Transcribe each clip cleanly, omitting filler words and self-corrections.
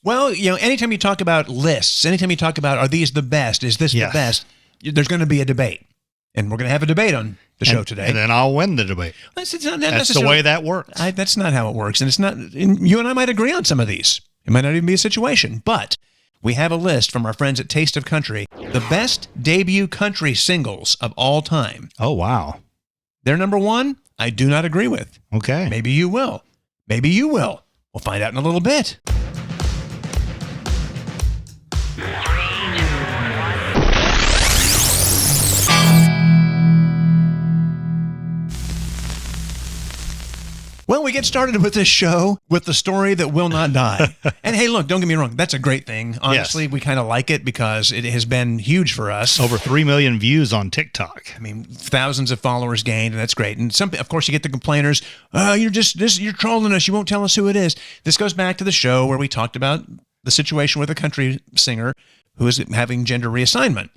Well, anytime you talk about lists, anytime you talk about, are these the best? Is this the best? There's going to be a debate. And we're going to have a debate on the show today. And then I'll win the debate. That's the way that works. That's not how it works. And it's not, you and I might agree on some of these. It might not even be a situation. But we have a list from our friends at Taste of Country, the best debut country singles of all time. Oh, wow. Their number one, I do not agree with. Okay. Maybe you will. Maybe you will. We'll find out in a little bit. Well, we get started with this show with the story that will not die. And hey, look, don't get me wrong. That's a great thing. Honestly, we kind of like it because it has been huge for us. Over 3 million views on TikTok. I mean, thousands of followers gained, and that's great. And of course, you get the complainers. Oh, you're trolling us. You won't tell us who it is. This goes back to the show where we talked about the situation with a country singer who is having gender reassignment.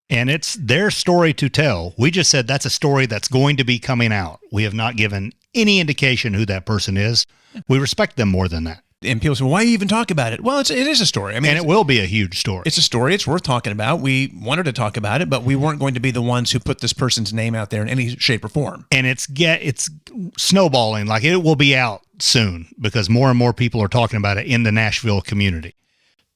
And it's their story to tell. We just said that's a story that's going to be coming out. We have not given any indication who that person is. We respect them more than that. And people say, well, why you even talk about it? Well, it is a story. I mean, and it will be a huge story. It's a story. It's worth talking about. We wanted to talk about it, but we weren't going to be the ones who put this person's name out there in any shape or form. And it's snowballing. Like, it will be out soon because more and more people are talking about it in the Nashville community.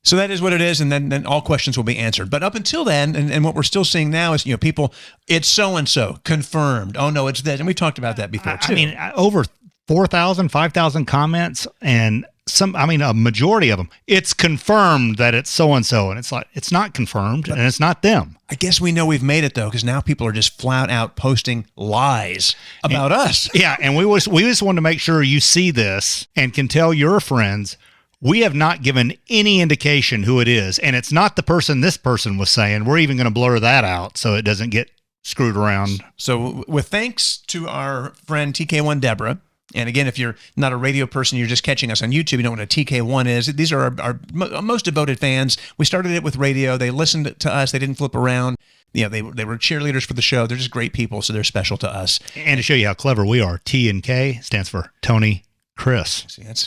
So that is what it is, and then all questions will be answered. But up until then, and what we're still seeing now is, people, it's so-and-so, confirmed. Oh, no, it's this. And we talked about that before, too. I mean, over 4,000, 5,000 comments, and a majority of them, it's confirmed that it's so-and-so. And it's like, it's not confirmed, and it's not them. I guess we know we've made it, though, because now people are just flat out posting lies about us. Yeah, and we just want to make sure you see this and can tell your friends, we have not given any indication who it is, and it's not the person this person was saying. We're even going to blur that out so it doesn't get screwed around. So with thanks to our friend TK1 Deborah, and again, if you're not a radio person, you're just catching us on YouTube, you don't know what a TK1 is. These are our most devoted fans. We started it with radio. They listened to us. They didn't flip around. They were cheerleaders for the show. They're just great people, so they're special to us. And to show you how clever we are, T and K stands for Tony, Kris.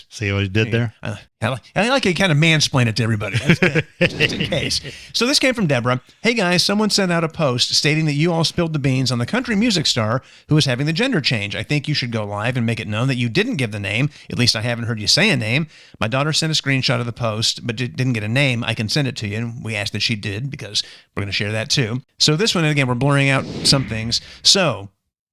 See what he did there? I like it, kind of mansplain it to everybody. That's good, just in case. So this came from Deborah. Hey guys, someone sent out a post stating that you all spilled the beans on the country music star who is having the gender change. I think you should go live and make it known that you didn't give the name. At least I haven't heard you say a name. My daughter sent a screenshot of the post, but didn't get a name. I can send it to you. And we asked that she did because we're going to share that too. So this one, again, we're blurring out some things. So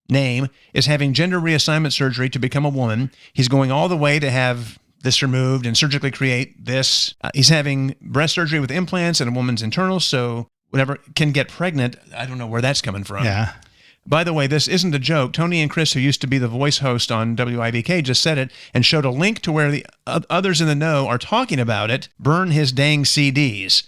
name is having gender reassignment surgery to become a woman. He's going all the way to have this removed and surgically create this. He's having breast surgery with implants and a woman's internals, so whatever can get pregnant. I don't know where that's coming from. Yeah. By the way, this isn't a joke. Tony and Kris, who used to be the voice host on WIVK, just said it and showed a link to where the others in the know are talking about it. Burn his dang CDs.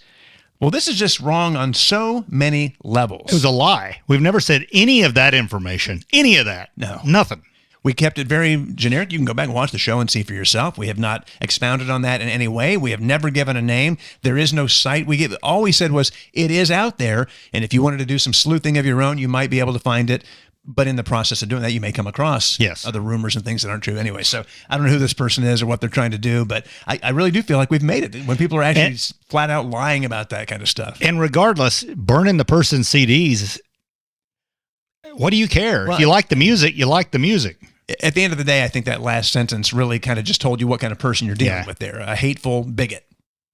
Well, this is just wrong on so many levels. It was a lie. We've never said any of that information. Any of that. No. Nothing. We kept it very generic. You can go back and watch the show and see for yourself. We have not expounded on that in any way. We have never given a name. There is no site. All we said was it is out there, and if you wanted to do some sleuthing of your own, you might be able to find it. But in the process of doing that, you may come across other rumors and things that aren't true anyway. So I don't know who this person is or what they're trying to do, but I really do feel like we've made it when people are actually flat out lying about that kind of stuff. And regardless, burning the person's CDs, what do you care? Well, if you like the music, you like the music. At the end of the day, I think that last sentence really kind of just told you what kind of person you're dealing with there, a hateful bigot.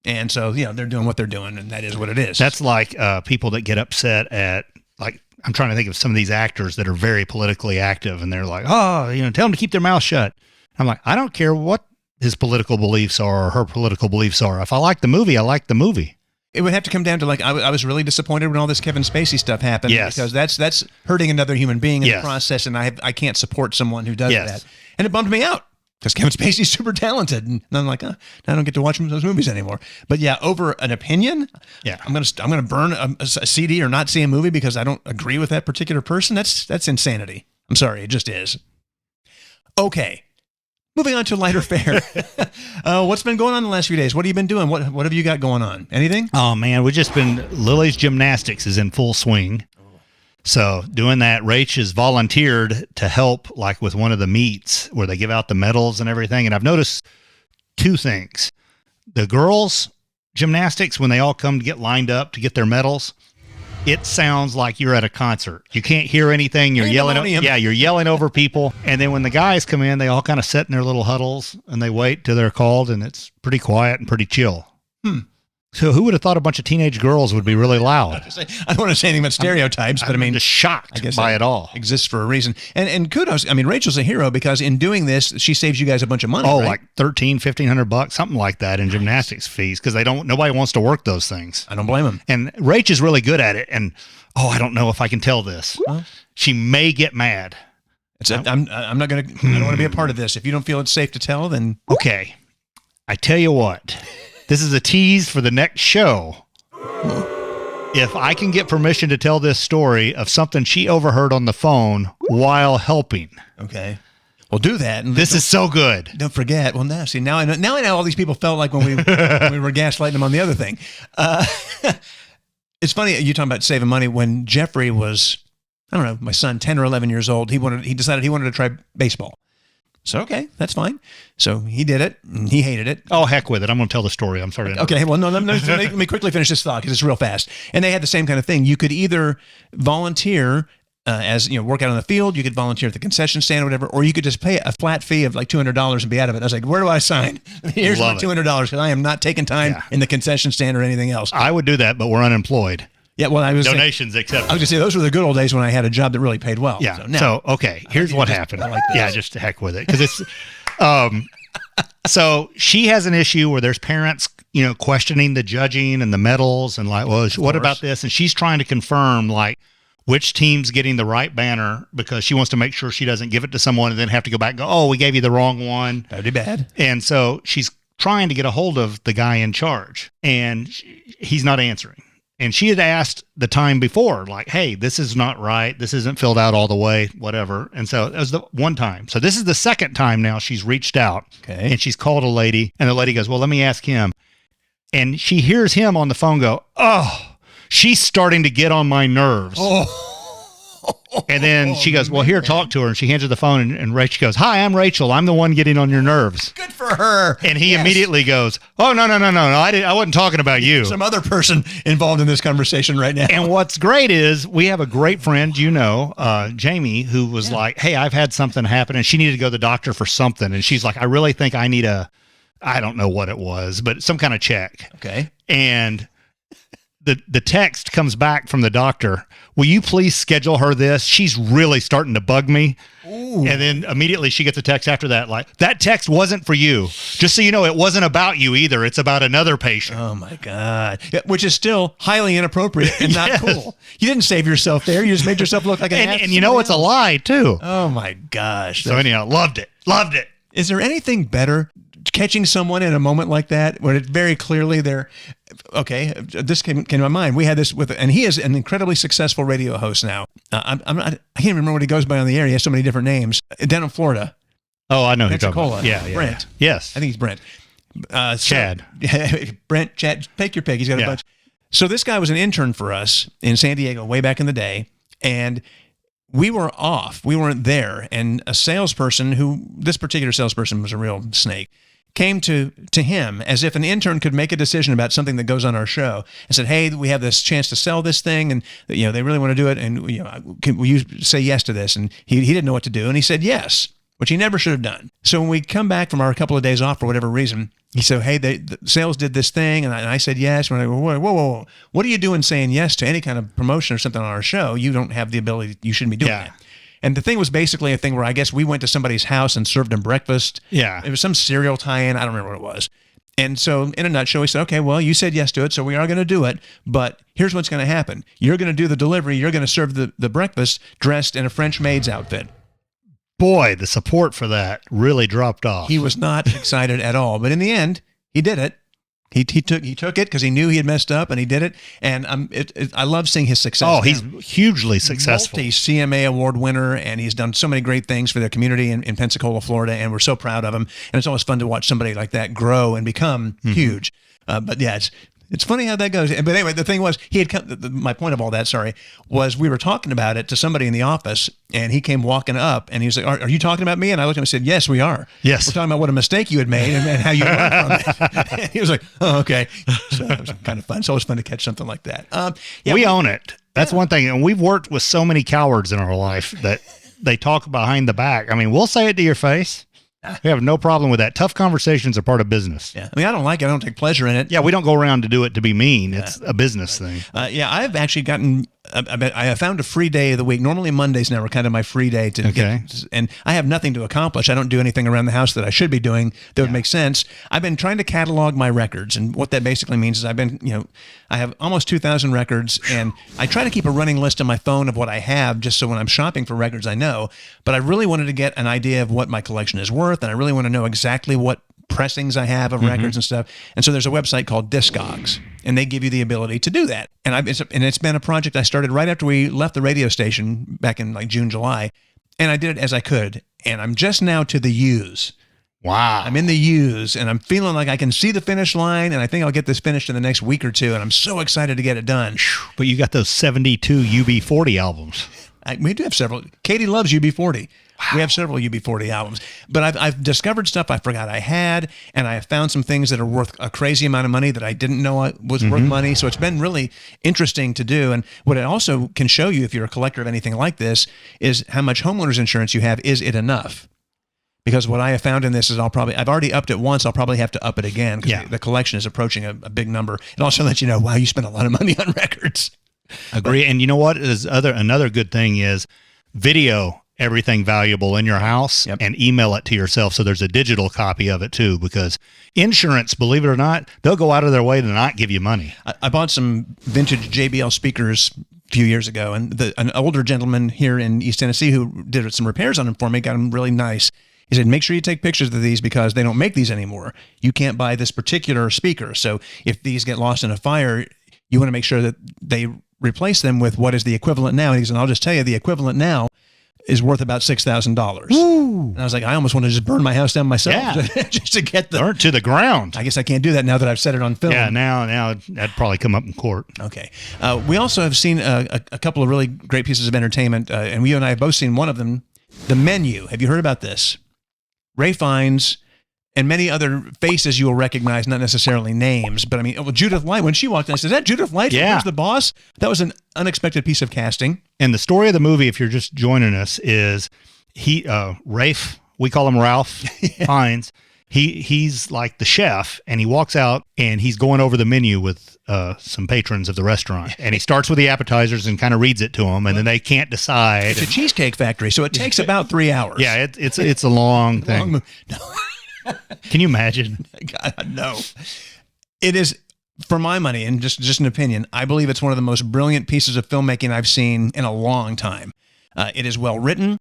And so, they're doing what they're doing, and that is what it is. That's like people that get upset at, like, I'm trying to think of some of these actors that are very politically active, and they're like, tell them to keep their mouth shut. I'm like, I don't care what his political beliefs are or her political beliefs are. If I like the movie, I like the movie. It would have to come down to, like, I was really disappointed when all this Kevin Spacey stuff happened. Yes. Because that's hurting another human being in the process, and I can't support someone who does that. And it bummed me out because Kevin Spacey's super talented, and I'm like, I don't get to watch those movies anymore. But yeah, over an opinion, I'm gonna burn a CD or not see a movie because I don't agree with that particular person. That's insanity. I'm sorry, it just is. Okay. Moving on to lighter fare. What's been going on the last few days? What have you been doing? What have you got going on? Anything? Oh, man, we've just been, Lily's gymnastics is in full swing. So doing that, Rach has volunteered to help, like with one of the meets where they give out the medals and everything. And I've noticed two things. the girls' gymnastics, when they all come to get lined up to get their medals, it sounds like you're at a concert. You can't hear anything. You're yelling. Yeah, you're yelling over people. And then when the guys come in, they all kind of sit in their little huddles and they wait till they're called, and it's pretty quiet and pretty chill. So who would have thought a bunch of teenage girls would be really loud? I don't want to say anything about stereotypes, but I mean, just shocked by it all. Exists for a reason. And kudos. I mean, Rachel's a hero because in doing this, she saves you guys a bunch of money. Oh, right? like $1,300-$1,500, something like that in gymnastics fees, because nobody wants to work those things. I don't blame them. And Rach is really good at it. And I don't know if I can tell this. Well, she may get mad. I'm not going to. I don't want to be a part of this. If you don't feel it's safe to tell, then okay. I tell you what. This is a tease for the next show. If I can get permission to tell this story of something she overheard on the phone while helping. Okay. Well, do that. And this is so good. Don't forget. Well, now I know all these people felt like when we were gaslighting them on the other thing. It's funny you talking about saving money. When Jeffrey was, I don't know, my son, 10 or 11 years old, he decided he wanted to try baseball. So, okay, that's fine. So he did it, and he hated it. Oh, heck with it. I'm going to tell the story. I'm sorry. Okay, well, no, let me quickly finish this thought because it's real fast. And they had the same kind of thing. You could either volunteer as, work out on the field, you could volunteer at the concession stand or whatever, or you could just pay a flat fee of like $200 and be out of it. I was like, where do I sign? Here's my $200 because I am not taking time in the concession stand or anything else. I would do that, but we're unemployed. Yeah, well, donations accepted. I was going to say, those were the good old days when I had a job that really paid well. Yeah. So okay, here's what happened. Just to heck with it. Because it's, so she has an issue where there's parents, questioning the judging and the medals and like, well, what about this? And she's trying to confirm like which team's getting the right banner because she wants to make sure she doesn't give it to someone and then have to go back and go, oh, we gave you the wrong one. That'd be bad. And so she's trying to get a hold of the guy in charge and he's not answering. And she had asked the time before, like, hey, this is not right. This isn't filled out all the way, whatever. And so that was the one time. So this is the second time now she's reached out. Okay. And she's called a lady. And the lady goes, well, let me ask him. And she hears him on the phone go, oh, she's starting to get on my nerves. Oh. And then she goes, well, here, talk to her. And she hands her the phone. And Rachel goes, hi, I'm Rachel. I'm the one getting on your nerves. Good for her. And he immediately goes, oh, no. I wasn't talking about you. Some other person involved in this conversation right now. And what's great is we have a great friend, Jamie, who was like, hey, I've had something happen. And she needed to go to the doctor for something. And she's like, I really think I need I don't know what it was, but some kind of check. Okay. And the text comes back from the doctor. Will you please schedule her this? She's really starting to bug me. Ooh. And then immediately she gets a text after that, like, that text wasn't for you. Just so you know, it wasn't about you either. It's about another patient. Oh, my God. Yeah, which is still highly inappropriate and not cool. You didn't save yourself there. You just made yourself look like an And you know it's a lie, too. Oh, my gosh. So anyhow, loved it. Loved it. Is there anything better catching someone in a moment like that where it very clearly they're okay? This came to my mind. We had this and he is an incredibly successful radio host now. I can't remember what he goes by on the air. He has so many different names down in Florida. Oh, I know who you're talking about. Yeah, Brent. Yeah. Yes, I think he's Brent. Chad. Brent. Chad. Take your pick. He's got a bunch. So this guy was an intern for us in San Diego way back in the day, and we were off. We weren't there, and a salesperson this particular salesperson was a real snake, came to him as if an intern could make a decision about something that goes on our show and said, hey, we have this chance to sell this thing and they really want to do it. And will you say yes to this? And he didn't know what to do. And he said yes, which he never should have done. So when we come back from our couple of days off for whatever reason, he said, hey, the sales did this thing. And I said yes. And I go, whoa. What are you doing saying yes to any kind of promotion or something on our show? You don't have the ability. You shouldn't be doing that. And the thing was basically a thing where I guess we went to somebody's house and served them breakfast. Yeah. It was some cereal tie-in. I don't remember what it was. And so in a nutshell, we said, okay, well, you said yes to it, so we are going to do it. But here's what's going to happen. You're going to do the delivery. You're going to serve the breakfast dressed in a French maid's outfit. Boy, the support for that really dropped off. He was not excited at all. But in the end, he did it. He took it because he knew he had messed up, and he did it. And I love seeing his success. Oh, he's hugely successful. Multi-CMA award winner, and he's done so many great things for their community in Pensacola, Florida, and we're so proud of him. And it's always fun to watch somebody like that grow and become huge. But yeah, It's funny how that goes. But anyway, the thing was, he had come, my point of all that, was we were talking about it to somebody in the office, and he came walking up, and he was like, are you talking about me? And I looked at him and said, yes, we are. Yes. We're talking about what a mistake you had made and how you learned from it. And he was like, oh, okay. So it was kind of fun. It's always fun to catch something like that. We own it. That's one thing. And we've worked with so many cowards in our life that they talk behind the back. I mean, we'll say it to your face. We have no problem with that. Tough conversations are part of business. Yeah. I mean, I don't like it. I don't take pleasure in it. Yeah, we don't go around to do it to be mean. It's a business thing. I've actually gotten, I have found a free day of the week. Normally Mondays now are kind of my free day to get, and I have nothing to accomplish. I don't do anything around the house that I should be doing that would make sense. I've been trying to catalog my records, and what that basically means is I have almost 2,000 records, and I try to keep a running list on my phone of what I have, just so when I'm shopping for records, I know. But I really wanted to get an idea of what my collection is worth, and I really want to know exactly what pressings I have of records and stuff. And so there's a website called Discogs, and they give you the ability to do that. And it's been a project I started right after we left the radio station back in like June, July, and I did it as I could. And I'm just now to the U's. Wow. I'm in the U's, and I'm feeling like I can see the finish line, and I think I'll get this finished in the next week or two, and I'm so excited to get it done. But you got those 72 UB40 albums. We do have several. Katie loves UB40. Wow. We have several UB40 albums, but I've discovered stuff I forgot I had, and I have found some things that are worth a crazy amount of money that I didn't know was worth money. So it's been really interesting to do. And what it also can show you, if you're a collector of anything like this, is how much homeowners insurance you have. Is it enough? Because what I have found in this is I've already upped it once. I'll probably have to up it again because the collection is approaching a big number. It also lets you know, wow, you spent a lot of money on records. Agree. And you know what is another good thing is video everything valuable in your house and email it to yourself. So there's a digital copy of it too, because insurance, believe it or not, they'll go out of their way to not give you money. I bought some vintage JBL speakers a few years ago, and an older gentleman here in East Tennessee who did some repairs on them for me, got them really nice. He said, make sure you take pictures of these because they don't make these anymore. You can't buy this particular speaker. So if these get lost in a fire, you want to make sure that they replace them with what is the equivalent now. And he said, I'll just tell you, the equivalent now is worth about $6,000. And I was like, I almost want to just burn my house down myself just to get the... Burn to the ground. I guess I can't do that now that I've set it on film. Yeah, now that'd probably come up in court. Okay. We also have seen a couple of really great pieces of entertainment, and you and I have both seen one of them, The Menu. Have you heard about this? Ray Fiennes and many other faces you will recognize, not necessarily names, but I mean, Judith Light, when she walked in, I said, is that Judith Light? Yeah. Who's the boss? That was an unexpected piece of casting. And the story of the movie, if you're just joining us, is Rafe, we call him Ralph Fiennes. He's like the chef, and he walks out and he's going over the menu with some patrons of the restaurant, and he starts with the appetizers and kind of reads it to them, and then they can't decide. It's a cheesecake factory, so it takes about 3 hours. Yeah, it's a long thing. Can you imagine? God, no. It is, for my money, and just an opinion, I believe it's one of the most brilliant pieces of filmmaking I've seen in a long time. It is well written,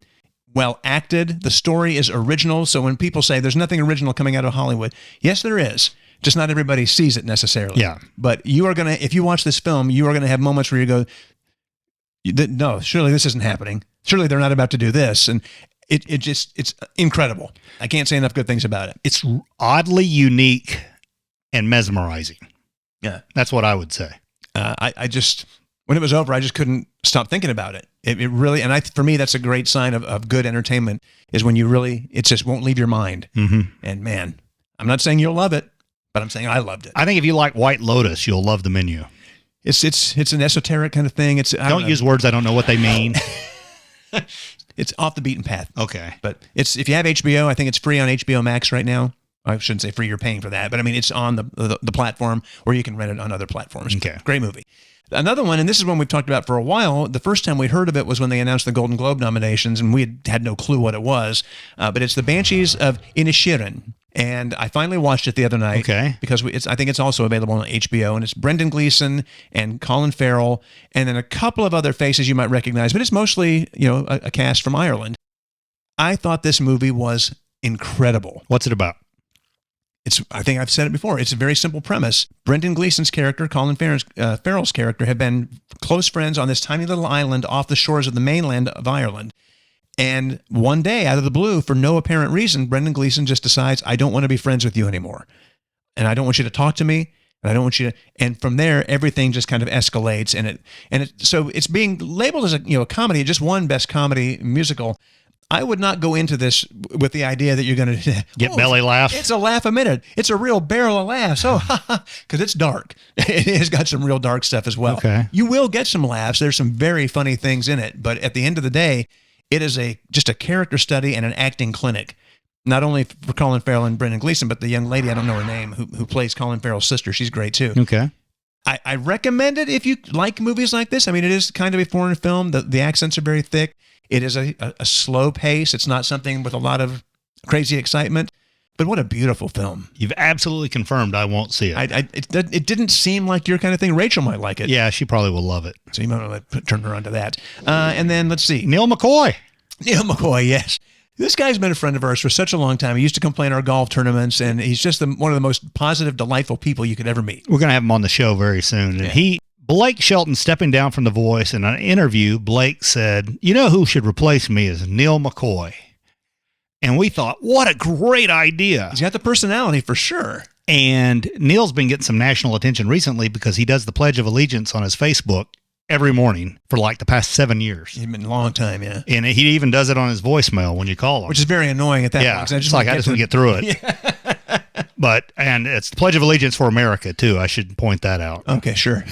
well acted. The story is original. So when people say there's nothing original coming out of Hollywood, yes, there is. Just not everybody sees it necessarily. Yeah. But you are going to, if you watch this film, you are going to have moments where you go, no, surely this isn't happening. Surely they're not about to do this. And it's incredible. I can't say enough good things about it. It's oddly unique and mesmerizing. Yeah. That's what I would say. I just, when it was over, I just couldn't stop thinking about it. It really, and for me, that's a great sign of good entertainment, is when you really, it just won't leave your mind. Mm-hmm. And man, I'm not saying you'll love it, but I'm saying I loved it. I think if you like White Lotus, you'll love The Menu. It's an esoteric kind of thing. Don't use words I don't know what they mean. It's off the beaten path. Okay. But if you have HBO, I think it's free on HBO Max right now. I shouldn't say free, you're paying for that, but I mean, it's on the platform, or you can rent it on other platforms. Okay. Great movie. Another one, and this is one we've talked about for a while. The first time we heard of it was when they announced the Golden Globe nominations, and we had no clue what it was. But it's The Banshees of Inisherin. And I finally watched it the other night. Okay. Because I think it's also available on HBO, and it's Brendan Gleeson and Colin Farrell, and then a couple of other faces you might recognize, but it's mostly, a cast from Ireland. I thought this movie was incredible. What's it about? I think I've said it before. It's a very simple premise. Brendan Gleeson's character, Colin Farrell's character, have been close friends on this tiny little island off the shores of the mainland of Ireland. And one day, out of the blue, for no apparent reason, Brendan Gleeson just decides, I don't want to be friends with you anymore. And I don't want you to talk to me. and I don't want you to. And from there, everything just kind of escalates, so it's being labeled as a comedy, just won Best Comedy Musical. I would not go into this with the idea that you're going to get belly laughs. It's a laugh a minute. It's a real barrel of laughs. Oh, because it's dark. It has got some real dark stuff as well. Okay. You will get some laughs. There's some very funny things in it, but at the end of the day, it is just a character study and an acting clinic. Not only for Colin Farrell and Brendan Gleeson, but the young lady, I don't know her name, who plays Colin Farrell's sister. She's great too. Okay. I recommend it if you like movies like this. I mean, it is kind of a foreign film. The accents are very thick. It is a slow pace. It's not something with a lot of crazy excitement, but what a beautiful film. You've absolutely confirmed I won't see it. It didn't seem like your kind of thing. Rachel might like it. Yeah, she probably will love it. So you might want to turn her on to that. And then let's see. Neil McCoy. Neil McCoy, yes. This guy's been a friend of ours for such a long time. He used to come play in our golf tournaments, and he's just one of the most positive, delightful people you could ever meet. We're going to have him on the show very soon. And Blake Shelton stepping down from The Voice. In an interview, Blake said, "You know who should replace me is Neil McCoy." And we thought, what a great idea. He's got the personality for sure. And Neil's been getting some national attention recently because he does the Pledge of Allegiance on his Facebook every morning for like the past 7 years. It's been a long time, yeah. And he even does it on his voicemail when you call him. Which is very annoying at that point. I just want to get through it. Yeah. And it's the Pledge of Allegiance for America, too. I should point that out. Okay, sure.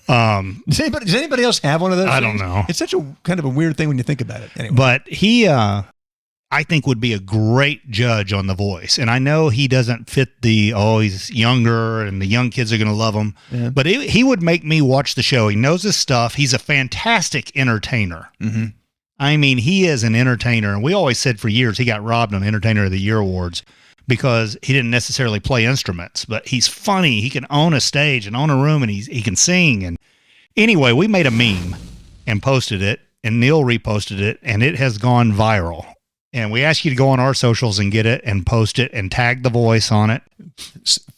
Does anybody else have one of those? I don't know. It's such a kind of a weird thing when you think about it. Anyway. But he, I think, would be a great judge on The Voice. And I know he doesn't fit he's younger and the young kids are going to love him. Yeah. But he would make me watch the show. He knows his stuff. He's a fantastic entertainer. Mm-hmm. I mean, he is an entertainer. And we always said for years he got robbed on Entertainer of the Year awards because he didn't necessarily play instruments. But he's funny. He can own a stage and own a room, and he can sing. And anyway, we made a meme and posted it, and Neil reposted it, and it has gone viral. And we ask you to go on our socials and get it and post it and tag The Voice on it.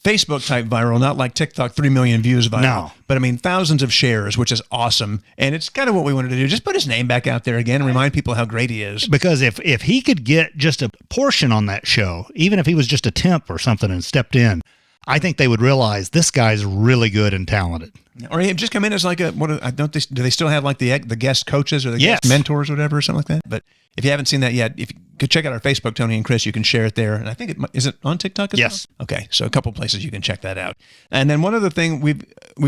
Facebook type viral, not like TikTok, 3 million views viral. No. But I mean, thousands of shares, which is awesome. And it's kind of what we wanted to do. Just put his name back out there again and remind people how great he is. Because if he could get just a portion on that show, even if he was just a temp or something and stepped in, I think they would realize this guy's really good and talented. Or he'd just come in as like do they still have like the guest coaches or the guest mentors or whatever or something like that? But if you haven't seen that yet, if you could check out our Facebook, Tony and Kris, you can share it there. And I think is it on TikTok as well? Yes. Okay, so a couple places you can check that out. And then one other thing, we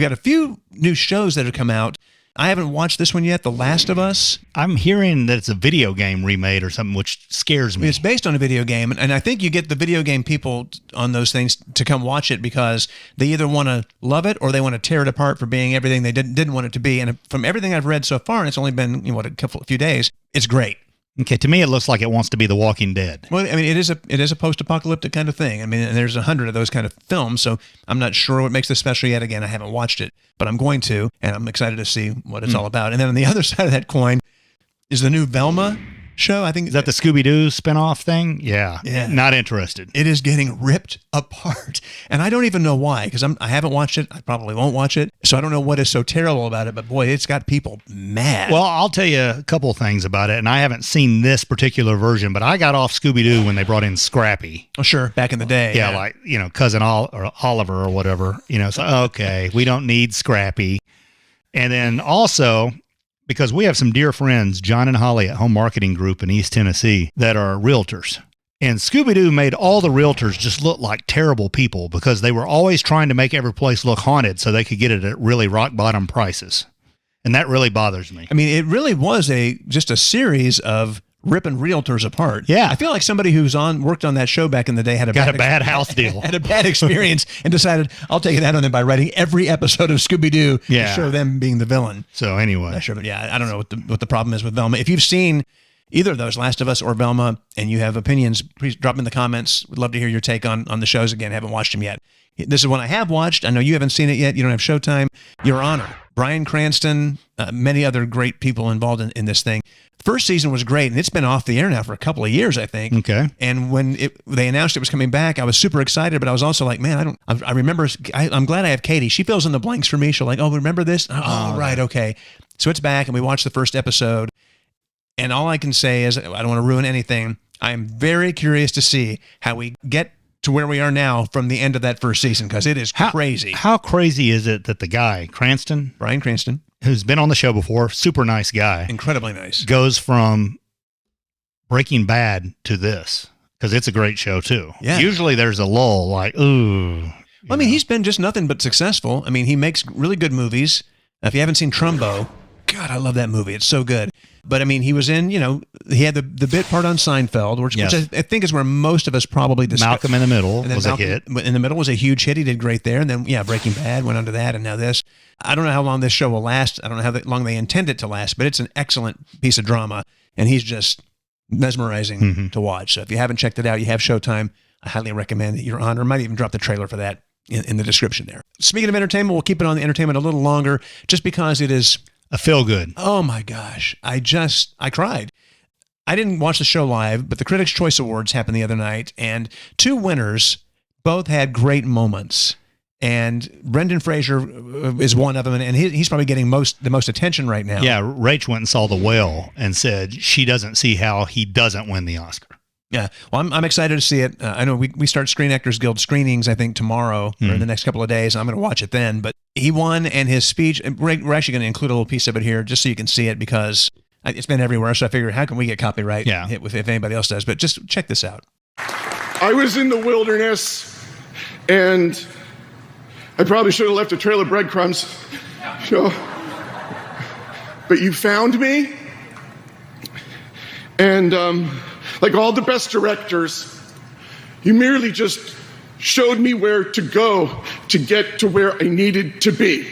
got a few new shows that have come out. I haven't watched this one yet, The Last of Us. I'm hearing that it's a video game remade or something, which scares me. It's based on a video game, and I think you get the video game people on those things to come watch it because they either want to love it or they want to tear it apart for being everything they didn't want it to be. And from everything I've read so far, and it's only been a few days, it's great. Okay, to me, it looks like it wants to be The Walking Dead. Well, I mean, it is a post-apocalyptic kind of thing. I mean, and there's 100 of those kind of films, so I'm not sure what makes this special yet. Again, I haven't watched it, but I'm going to, and I'm excited to see what it's all about. And then on the other side of that coin is the new Velma show. I think is that the Scooby-Doo spinoff thing? Yeah. Not interested. It is getting ripped apart, and I don't even know why because I haven't watched it. I probably won't watch it, so I don't know what is so terrible about it. But boy, it's got people mad. Well, I'll tell you a couple of things about it, and I haven't seen this particular version, but I got off Scooby-Doo when they brought in Scrappy. Oh, sure, back in the day. Yeah, like cousin Oliver or whatever. So okay, we don't need Scrappy, and then also, because we have some dear friends, John and Holly at Home Marketing Group in East Tennessee, that are realtors. And Scooby-Doo made all the realtors just look like terrible people because they were always trying to make every place look haunted so they could get it at really rock-bottom prices. And that really bothers me. I mean, it really was just a series of ripping realtors apart. Yeah. I feel like somebody who's worked on that show back in the day had a bad house deal. Had a bad experience and decided, I'll take it out on them by writing every episode of Scooby-Doo to show them being the villain. So anyway. Not sure, but I don't know what the problem is with Velma. If you've seen either of those, Last of Us or Velma, and you have opinions, please drop them in the comments. We'd love to hear your take on the shows again. I haven't watched them yet. This is one I have watched. I know you haven't seen it yet. You don't have Showtime. Your Honor. Bryan Cranston, many other great people involved in this thing. The first season was great, and it's been off the air now for a couple of years, I think. Okay. And when they announced it was coming back, I was super excited, but I was also like, man, I remember, I'm glad I have Katie. She fills in the blanks for me. She'll like, oh, remember this? Oh, right, okay. So it's back, and we watched the first episode, and all I can say is, I don't want to ruin anything. I am very curious to see how we get to where we are now from the end of that first season, because it is crazy. How crazy is it that the guy, Bryan Cranston, who's been on the show before, super nice guy, incredibly nice, goes from Breaking Bad to this? Because it's a great show too. Yeah. Usually there's a lull, like, ooh. Well, I mean, he's been just nothing but successful. I mean, he makes really good movies. If you haven't seen Trumbo, God, I love that movie. It's so good. But I mean, he was in, he had the bit part on Seinfeld, which I think is where most of us probably discussed. Malcolm in the Middle was a hit. In the Middle was a huge hit. He did great there. And then, Breaking Bad went on to that, and now this. I don't know how long this show will last. I don't know how long they intend it to last, but it's an excellent piece of drama, and he's just mesmerizing to watch. So if you haven't checked it out, you have Showtime. I highly recommend that you're on, or might even drop the trailer for that in the description there. Speaking of entertainment, we'll keep it on the entertainment a little longer, just because it is a feel good. Oh my gosh. I cried. I didn't watch the show live, but the Critics' Choice Awards happened the other night, and two winners both had great moments. And Brendan Fraser is one of them, and he's probably getting the most attention right now. Yeah, Rach went and saw The Whale and said she doesn't see how he doesn't win the Oscar. Yeah, well, I'm excited to see it. I know we start Screen Actors Guild screenings, I think, tomorrow or in the next couple of days. I'm going to watch it then. But he won, and his speech, we're actually going to include a little piece of it here just so you can see it, because it's been everywhere. So I figured, how can we get copyright if anybody else does? But just check this out. I was in the wilderness, and I probably should have left a trail of breadcrumbs. But you found me, and like all the best directors, you merely just showed me where to go to get to where I needed to be.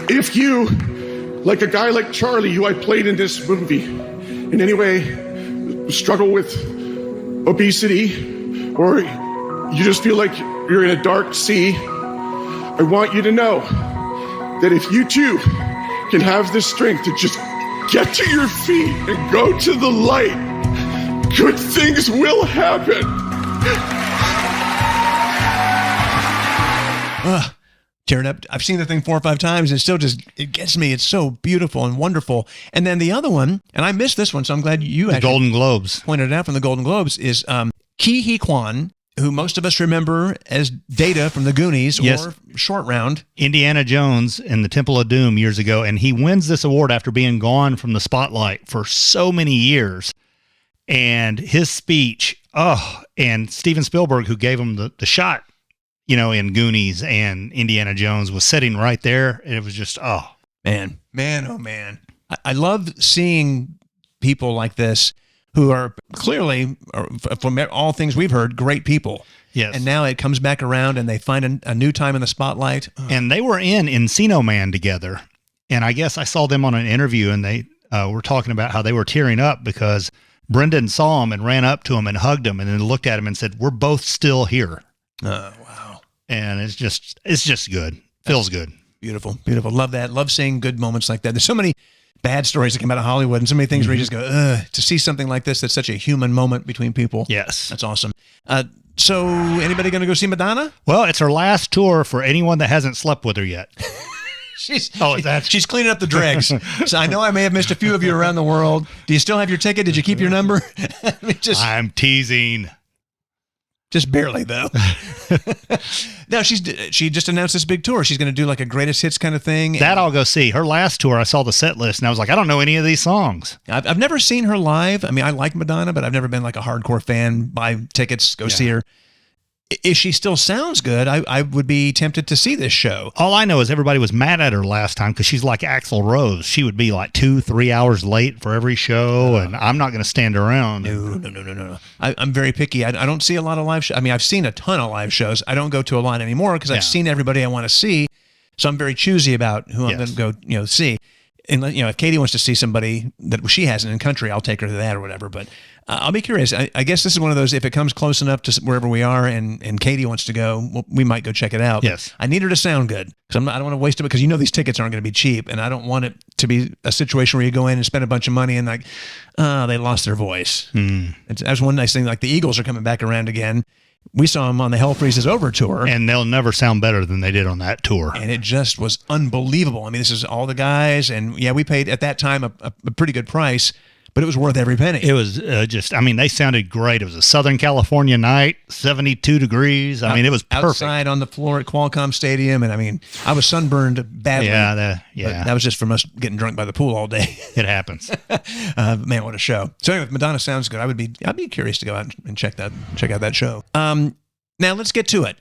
If you, like a guy like Charlie, who I played in this movie, in any way struggle with obesity, or you just feel like you're in a dark sea, I want you to know that if you too can have the strength to just get to your feet and go to the light, good things will happen. Tearing up. I've seen the thing 4 or 5 times, and it gets me. It's so beautiful and wonderful. And then the other one, and I missed this one, so I'm glad you actually Golden Globes pointed it out from the Golden Globes, is Ke Huy Quan, who most of us remember as Data from the Goonies, or Short Round. Indiana Jones in the Temple of Doom years ago, and he wins this award after being gone from the spotlight for so many years. And his speech, and Steven Spielberg, who gave him the shot, in Goonies and Indiana Jones, was sitting right there. And it was just, Man. I love seeing people like this who are clearly, from all things we've heard, great people. Yes. And now it comes back around, and they find a new time in the spotlight. And they were in Encino Man together. And I guess I saw them on an interview, and they were talking about how they were tearing up because Brendan saw him and ran up to him and hugged him and then looked at him and said, "We're both still here." Wow. And it's just good. Feels good. Beautiful. Love that. Love seeing good moments like that. There's so many bad stories that come out of Hollywood, and so many things where you just go, ugh, to see something like this that's such a human moment between people. Yes. That's awesome. So anybody going to go see Madonna? Well, it's her last tour for anyone that hasn't slept with her yet. She's cleaning up the dregs. So I know I may have missed a few of you around the world. Do you still have your ticket? Did you keep your number? I'm teasing. Just barely, though. No, she just announced this big tour. She's going to do like a greatest hits kind of thing. That I'll go see. Her last tour, I saw the set list, and I was like, I don't know any of these songs. I've never seen her live. I mean, I like Madonna, but I've never been like a hardcore fan. Buy tickets, go see her. If she still sounds good, I would be tempted to see this show. All I know is everybody was mad at her last time because she's like Axl Rose. She would be like 2-3 hours late for every show, and I'm not going to stand around. No. I'm very picky. I don't see a lot of live shows. I mean, I've seen a ton of live shows. I don't go to a lot anymore because I've seen everybody I want to see. So I'm very choosy about who I'm going to go, see. And if Katie wants to see somebody that she hasn't in country, I'll take her to that or whatever. But I'll be curious. I guess this is one of those, if it comes close enough to wherever we are and Katie wants to go, we might go check it out. Yes. I need her to sound good because I don't want to waste it, because these tickets aren't going to be cheap, and I don't want it to be a situation where you go in and spend a bunch of money and like, they lost their voice. That's one nice thing. Like the Eagles are coming back around again. We saw them on the Hell Freezes Over tour. And they'll never sound better than they did on that tour. And it just was unbelievable. I mean, this is all the guys. And yeah, we paid at that time a pretty good price, but it was worth every penny. It was they sounded great. It was a Southern California night, 72 degrees. I mean, it was perfect. Outside on the floor at Qualcomm Stadium. And I mean, I was sunburned badly. Yeah. But that was just from us getting drunk by the pool all day. It happens. Man, what a show. So anyway, if Madonna sounds good, I'd be curious to go out and check out that show. Now let's get to it.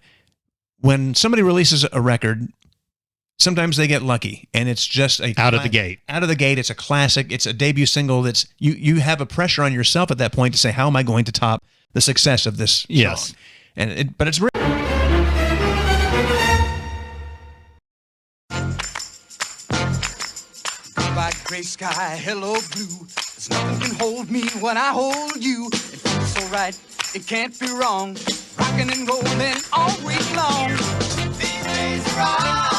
When somebody releases a record, sometimes they get lucky, and it's just out of the gate. Out of the gate, it's a classic. It's a debut single. That's you have a pressure on yourself at that point to say, how am I going to top the success of this song? But it's real. By gray sky, hello blue. There's nothing can hold me when I hold you. It feels so right, it can't be wrong. Rockin' and rollin' all week long. These days are right.